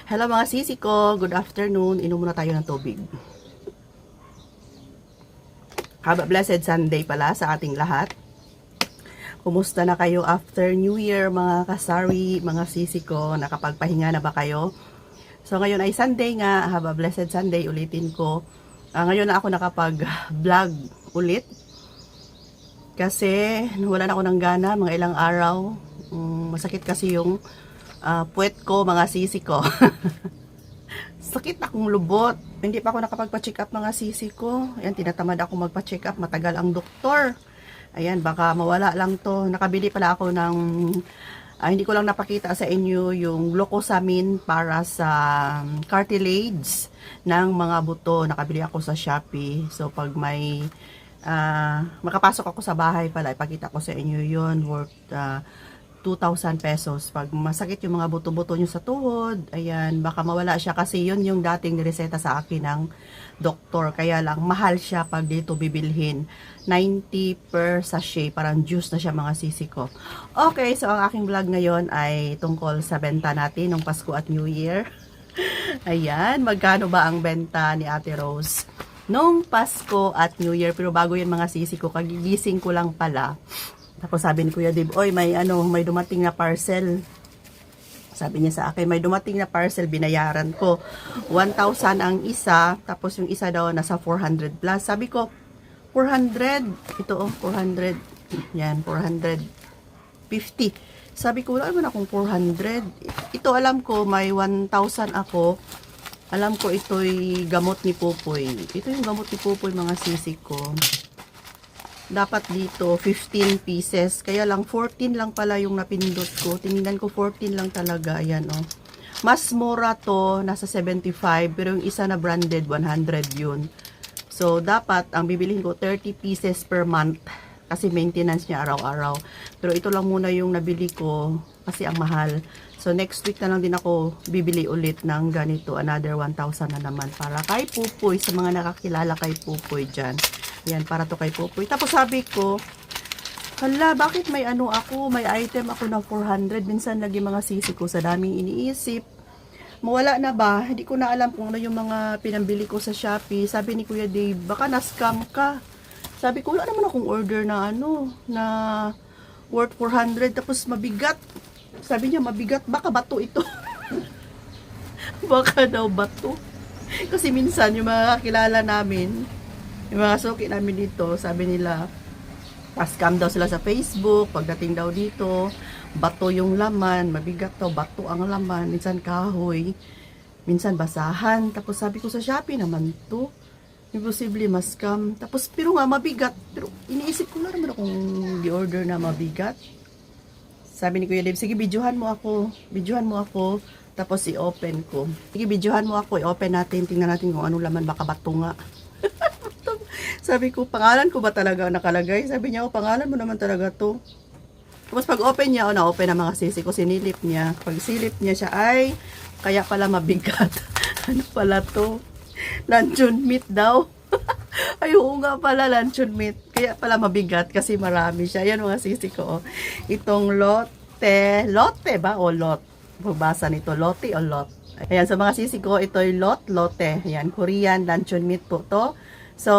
Hello mga sisi ko, good afternoon. Inom muna tayo ng tubig. Have a blessed Sunday pala sa ating lahat. Kumusta na kayo after New Year mga kasari, mga sisi ko? Nakapagpahinga na ba kayo? So ngayon ay Sunday nga, have a blessed Sunday, ulitin ko. Ngayon na ako nakapag-vlog ulit. Kasi wala na ako ng gana, mga ilang araw. Masakit kasi yung puwet ko, mga sisi ko. Sakit akong lubot. Hindi pa ako nakapagpa-check up mga sisi ko. Ayan, tinatamad ako magpa-check up. Matagal ang doktor. Ayan, baka mawala lang to. Nakabili pala ako ng, hindi ko lang napakita sa inyo yung glucosamine para sa cartilage ng mga buto. Nakabili ako sa Shopee. So, pag may makapasok ako sa bahay pala, ipakita ko sa inyo yun. Worth 2,000 pesos. Pag masakit yung mga buto-buto nyo sa tuhod, ayan, baka mawala siya kasi yun yung dating nireseta sa akin ng doktor. Kaya lang, mahal siya pag dito bibilhin. 90 per sachet. Parang juice na siya mga sisi ko. Okay, so ang aking vlog ngayon ay tungkol sa benta natin ng Pasko at New Year. Ayan, magkano ba ang benta ni Ate Rose nung Pasko at New Year? Pero bago yan mga sisi ko, kagigising ko lang pala. Tapos sabi ni Kuya Dave, oy, may dumating na parcel. Sabi niya sa akin, may dumating na parcel, binayaran ko. 1,000 ang isa, tapos yung isa daw nasa 400 plus. Sabi ko, 400. Ito 400. Yan, 450. Sabi ko, wala naman akong 400. Ito alam ko, may 1,000 ako. Alam ko ito'y gamot ni Pupoy. Ito yung gamot ni Pupoy, mga sisi ko. Dapat dito 15 pieces, kaya lang 14 lang pala yung napindot ko. Tinignan ko 14 lang talaga. Ayan oh. Mas mura to, nasa 75, pero yung isa na branded 100 yun. So dapat ang bibilihin ko 30 pieces per month kasi maintenance niya araw-araw. Pero ito lang muna yung nabili ko kasi ang mahal. So next week na lang din ako bibili ulit ng ganito, another 1,000 na naman para kay Pupoy, sa mga nakakilala kay Pupoy dyan. Yan, para to kay Pupoy. Tapos sabi ko, hala, bakit may ako, may item ako na 400. Minsan lagi mga sisi ko sa daming iniisip. Mawala na ba? Hindi ko na alam kung ano yung mga pinambili ko sa Shopee. Sabi ni Kuya Dave, baka na-scam ka. Sabi ko, wala naman akong order na na worth 400. Tapos mabigat. Sabi niya, mabigat. Baka bato ito. Baka daw bato. Kasi minsan, yung mga kakilala namin, yung mga suki namin dito, sabi nila, pa-scam daw sila sa Facebook. Pagdating daw dito, bato yung laman. Mabigat daw, bato ang laman. Minsan kahoy. Minsan basahan. Tapos sabi ko sa Shopee naman to. Imposible ma-scam. Tapos, pero nga, mabigat. Pero iniisip ko na naman akong di-order na mabigat. Sabi ni Kuya Dave, sige, videohan mo ako. Videohan mo ako. Tapos, i-open ko. Sige, videohan mo ako. I-open natin. Tingnan natin kung ano laman. Baka bato nga. Sabi ko, pangalan ko ba talaga nakalagay? Sabi niya, pangalan mo naman talaga to. Tapos, pag open niya, na-open ang mga sisi ko. Sinilip niya. Pag silip niya siya, ay, kaya pala mabigat. Ano pala to? Luncheon meat daw. Ay, oo nga pala, luncheon meat. Kaya pala mabigat kasi marami siya. Yan mga sisi ko. Itong lote. Lote ba? O lot? Babasa nito. Lote o lot? Ayan, sa mga sisi ko, ito'y lote. Ayan, Korean luncheon meat po to. So,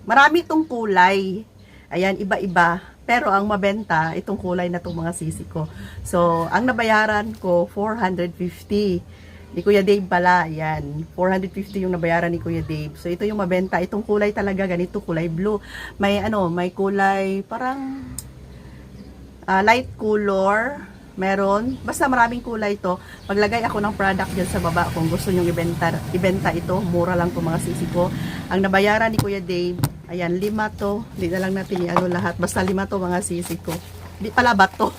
marami itong kulay. Ayan, iba-iba. Pero ang mabenta, itong kulay na itong mga sisi ko. So, ang nabayaran ko, 450. Ni Kuya Dave pala, yan. 450 yung nabayaran ni Kuya Dave. So, ito yung mabenta. Itong kulay talaga, ganito, kulay blue. May may kulay, parang light color. Meron. Basta maraming kulay to. Maglagay ako ng product dyan sa baba kung gusto nyong ibenta ito. Mura lang to mga sisi ko. Ang nabayaran ni Kuya Dave, ayan, 5 to. Hindi na lang natin lahat. Basta 5 to mga sisi ko. Di pala ba to?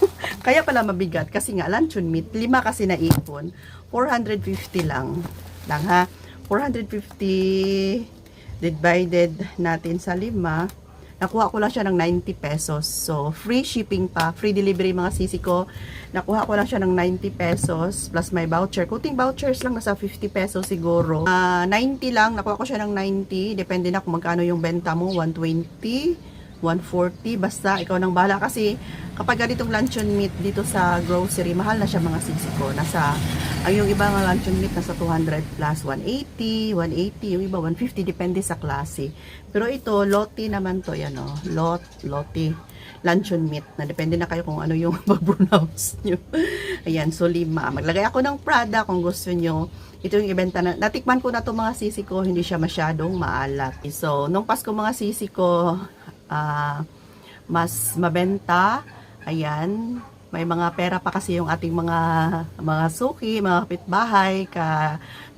Kaya pala mabigat kasi nga luncheon meat. 5 kasi naipon. 450 lang ha. 450 divided natin sa 5. Nakuha ko lang siya ng 90 pesos. So, free shipping pa. Free delivery mga sisi ko. Nakuha ko lang siya ng 90 pesos. Plus may voucher. Kuting vouchers lang. Nasa 50 pesos siguro. 90 lang. Nakuha ko siya ng 90. Depende na kung magkano yung benta mo. 120, 140. Basta, ikaw nang bahala. Kasi, kapag ganitong luncheon meat dito sa grocery, mahal na siya mga sisi ko. Ang yung iba nga luncheon meat nasa 200 plus, 180, 180, yung iba 150, depende sa klase. Pero ito, Loti naman to, yan o, Loti luncheon meat, na depende na kayo kung ano yung mag-pronounce nyo. Ayan, so 5. Maglagay ako ng Prada kung gusto nyo. Ito yung ibenta na, natikman ko na to mga sisi ko, hindi siya masyadong maalat. So, nung Pasko mga sisi ko, mas mabenta. Ayan, may mga pera pa kasi yung ating mga suki, mga kapitbahay,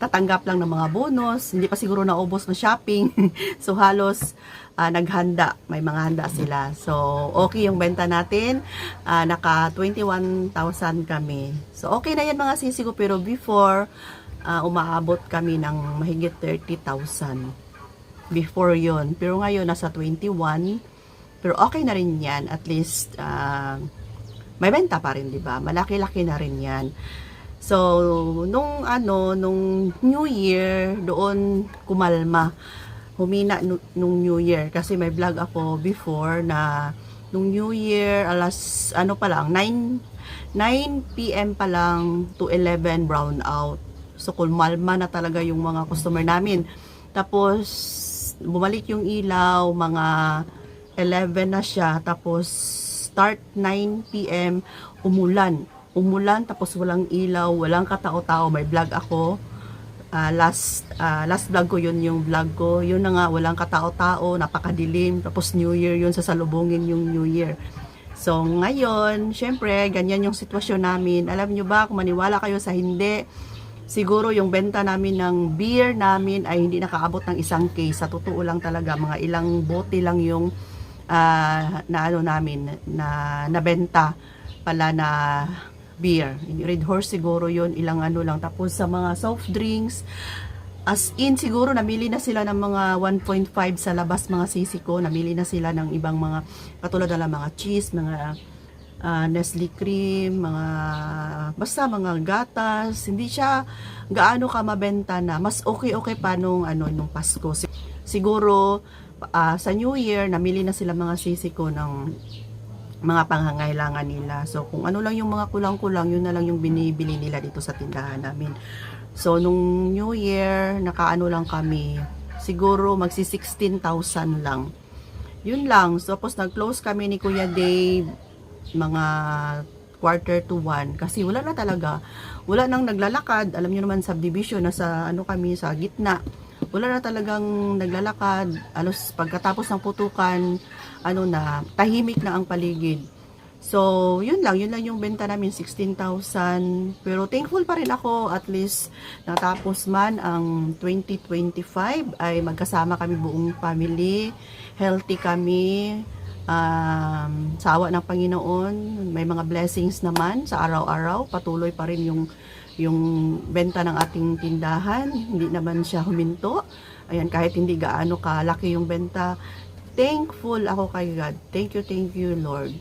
tatanggap lang ng mga bonus, hindi pa siguro naubos na shopping. So halos naghanda, may mga handa sila. So okay yung benta natin, naka 21,000 kami. So okay na yan mga sisi ko, pero before umaabot kami ng mahigit 30,000. Before yon, pero ngayon nasa 21. Pero okay na rin yan, at least may benta pa rin, 'di ba? Malaki-laki na rin 'yan. So, nung New Year, doon kumalma. Humina nung New Year kasi may vlog ako before na nung New Year alas pa lang 9 PM pa lang to 11 brown out. So, kumalma na talaga yung mga customer namin. Tapos bumalik yung ilaw, mga 11 na siya, tapos start 9 PM, umulan, tapos walang ilaw, walang katao-tao. May vlog ako, last vlog ko yun, yung vlog ko, yun na nga, walang katao-tao, napakadilim, tapos New Year yun, sasalubungin yung New Year. So ngayon, syempre, ganyan yung sitwasyon namin. Alam nyo ba, kung maniwala kayo sa hindi, siguro yung benta namin ng beer namin ay hindi nakaabot ng 1 case. Sa totoo lang talaga, mga ilang bote lang yung namin na nabenta pala na beer. Red Horse siguro yun, ilang lang. Tapos sa mga soft drinks, as in siguro namili na sila ng mga 1.5 sa labas mga sisi ko. Namili na sila ng ibang mga katulad na mga cheese, mga Nestle cream, basta mga gatas. Hindi siya gaano ka mabenta na. Mas okay pa nung Pasko. Siguro sa New Year, namili na sila mga sisi ko ng mga pangangailangan nila. So, kung ano lang yung mga kulang-kulang, yun na lang yung binibili nila dito sa tindahan namin. So, nung New Year, nakaano lang kami, siguro magsi 16,000 lang. Yun lang. So, tapos nag-close kami ni Kuya Dave, mga 1:45 kasi wala na talaga. Wala nang naglalakad. Alam niyo naman, subdivision, nasa kami, sa gitna. Wala na talagang naglalakad. Alos pagkatapos ng putukan, tahimik na ang paligid. So, yun lang yung benta namin, 16,000. Pero thankful pa rin ako, at least natapos man ang 2025 ay magkasama kami buong family, healthy kami, sa awa ng Panginoon, may mga blessings naman sa araw-araw, patuloy pa rin yung benta ng ating tindahan, hindi naman siya huminto. Ayan, kahit hindi gaano kalaki yung benta, thankful ako kay God. Thank you Lord.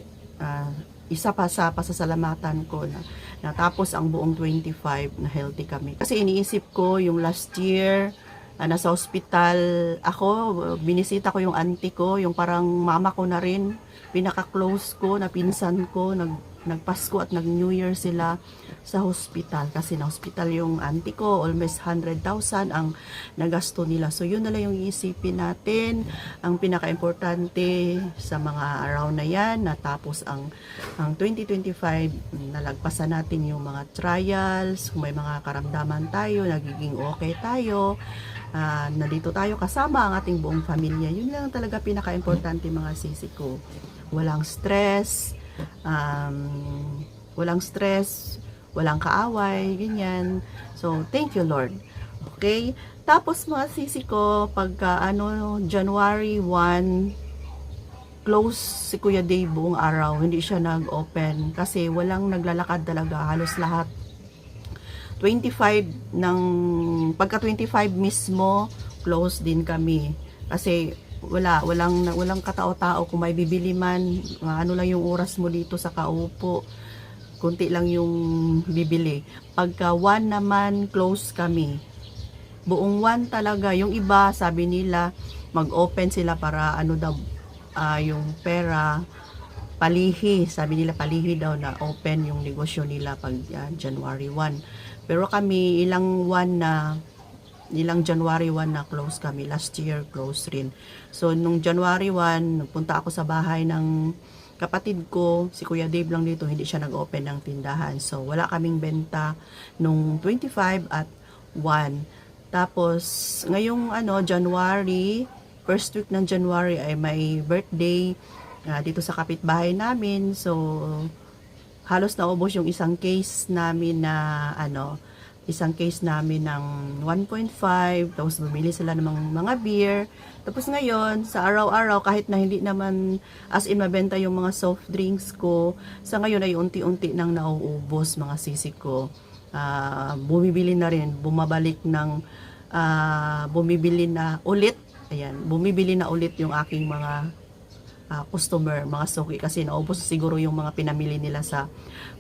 Isa pa sa pasasalamatan ko na natapos ang buong 25 na healthy kami. Kasi iniisip ko yung last year, nasa hospital ako, binisita ko yung auntie ko, yung parang mama ko na rin, pinaka-close ko, na pinsan ko, nagpasko at nag-New Year sila sa hospital. Kasi na hospital yung auntie ko, almost 100,000 ang nagasto nila. So yun na lang yung iisipin natin. Ang pinaka-importante sa mga araw na yan, natapos ang 2025, nalagpasan natin yung mga trials, kung may mga karamdaman tayo, nagiging okay tayo, nandito tayo kasama ang ating buong pamilya. Yun lang talaga pinaka-importante mga sisi ko. Walang stress, walang kaaway, ganyan. So, thank you Lord. Okay? Tapos mga sisi ko, pagka January 1, close si Kuya Dave buong araw. Hindi siya nag-open kasi walang naglalakad talaga. Halos lahat. 25 pagka 25 mismo, close din kami. Kasi walang katao-tao. Kung may bibili man, lang yung oras mo dito sa kaupo, kunti lang yung bibili. Pagka 1 naman, close kami. Buong 1 talaga. Yung iba, sabi nila, mag-open sila para yung pera palihi. Sabi nila palihi daw na open yung negosyo nila pag January 1. Pero kami ilang January 1 na close kami. Last year close rin. So nung January 1, nagpunta ako sa bahay ng kapatid ko, si Kuya Dave lang dito, hindi siya nag-open ng tindahan. So wala kaming benta nung 25 at 1. Tapos ngayong January, first week ng January ay may birthday dito sa kapitbahay namin. So halos naubos yung isang case namin ng 1.5, tapos bumili sila ng mga beer. Tapos ngayon, sa araw-araw, kahit na hindi naman as in mabenta yung mga soft drinks ko, sa ngayon ay unti-unti nang nauubos mga sisi ko. Bumibili na rin, bumibili na ulit. Ayan, bumibili na ulit yung aking mga customer, mga suki, kasi naubos siguro yung mga pinamili nila sa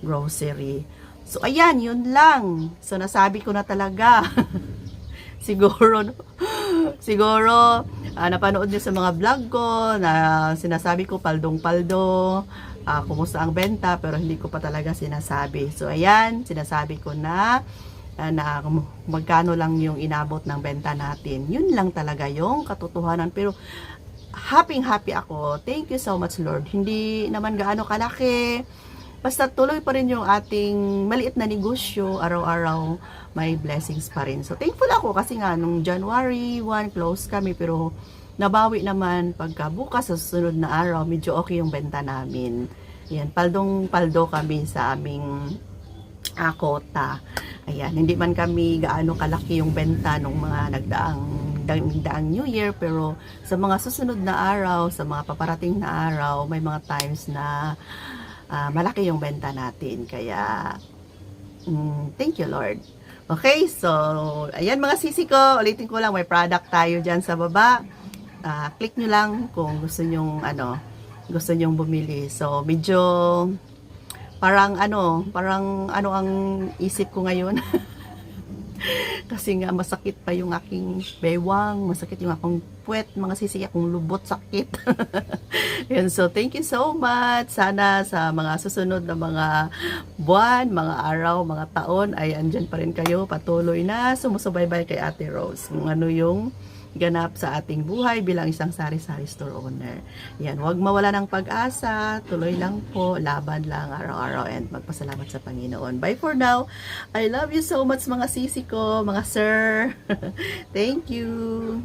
grocery. So, ayan, yun lang. So, nasabi ko na talaga. siguro, napanood niyo sa mga vlog ko, na sinasabi ko paldong-paldo, kumusta ang benta, pero hindi ko pa talaga sinasabi. So, ayan, sinasabi ko na magkano lang yung inabot ng benta natin. Yun lang talaga yung katotohanan. Pero, happy ako. Thank you so much, Lord. Hindi naman gaano kalaki. Basta tuloy pa rin yung ating maliit na negosyo, araw-araw may blessings pa rin. So thankful ako kasi nga nung January 1 close kami, pero nabawi naman pagka bukas sa susunod na araw, medyo okay yung benta namin. Yan, paldong-paldo kami sa aming kota. Ayan, hindi man kami gaano kalaki yung benta nung mga nagdaang New Year, pero sa mga susunod na araw, sa mga paparating na araw, may mga times na malaki yung benta natin. Kaya thank you, Lord. Okay, so ayan mga sisi ko, ulitin ko lang, may product tayo dyan sa baba. Click nyo lang kung gusto nyong bumili. So medyo parang ang isip ko ngayon. Kasi nga masakit pa yung aking bewang, masakit yung akong puwet, mga sisi, akong lubot, sakit. Yan, so thank you so much. Sana sa mga susunod na mga buwan, mga araw, mga taon ay andyan pa rin kayo, patuloy na sumusubaybay kay Ate Rose. Kung ano yung ganap sa ating buhay bilang isang sari-sari store owner. Yan, huwag mawala ng pag-asa, tuloy lang po, laban lang araw-araw, and magpasalamat sa Panginoon. Bye for now. I love you so much mga sisi ko, mga sir. Thank you.